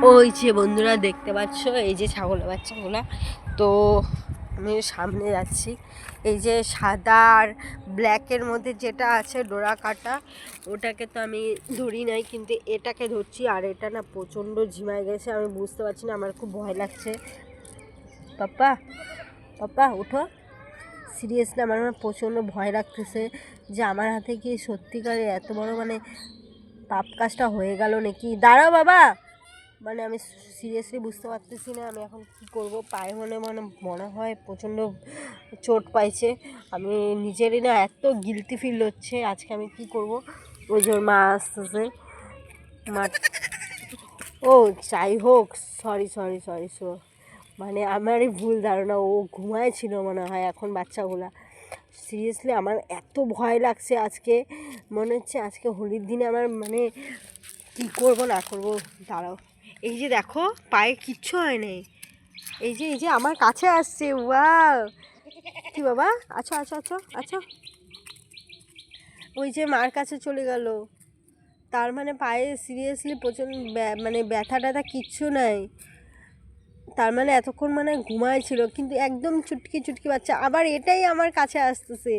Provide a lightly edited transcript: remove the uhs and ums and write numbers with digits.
ওই যে বন্ধুরা দেখতে পাচ্ছ, এই যে ছাগলের বাচ্চাগুলা। তো আমি সামনে যাচ্ছি, এই যে সাদা আর ব্ল্যাকের মধ্যে যেটা আছে ডোরা কাটা, ওটাকে তো আমি ধরি নাই, কিন্তু এটাকে ধরছি। আর এটা না প্রচণ্ড ঝিমায় গেছে, আমি বুঝতে পারছি না, আমার খুব ভয় লাগছে। পাপ্পা, পাপ্পা উঠো। সিরিয়াসলি আমার প্রচণ্ড ভয় লাগতেছে যে আমার হাতে কি সত্যিকারে এত বড় পাপ কাজটা হয়ে গেল নাকি। দাঁড়াও বাবা, আমি সিরিয়াসলি বুঝতে পারতেছি না আমি এখন কী করব। পায়ে মনে হয় প্রচণ্ড চোট পাইছে। আমি নিজেরই না এত গিলটি ফিল হচ্ছে আজকে, আমি কি করব। ওই যে ওর মা আসতেছে, মা। ও যাই হোক, সরি সরি সরি সো আমারই ভুল ধারণা, ও ঘুমায় মনে হয় এখন বাচ্চাগুলা। সিরিয়াসলি আমার এত ভয় লাগছে আজকে, মনে হচ্ছে আজকে হোলির দিনে আমার কী করবো না করবো। দাঁড়াও, এই যে দেখো পায়ে কিচ্ছু হয় নাই। এই যে আমার কাছে আসছে। ওয়াও, কি বাবা, আচ্ছা আচ্ছা আচ্ছা আচ্ছা, ওই যে মার কাছে চলে গেল। তার পায়ে সিরিয়াসলি প্রচণ্ড ব্যথা ট্যাথা কিচ্ছু নাই। তার এতক্ষণ ঘুমায় ছিল, কিন্তু একদম চুটকি চুটকি বাচ্চা। আবার এটাই আমার কাছে আসতেছে।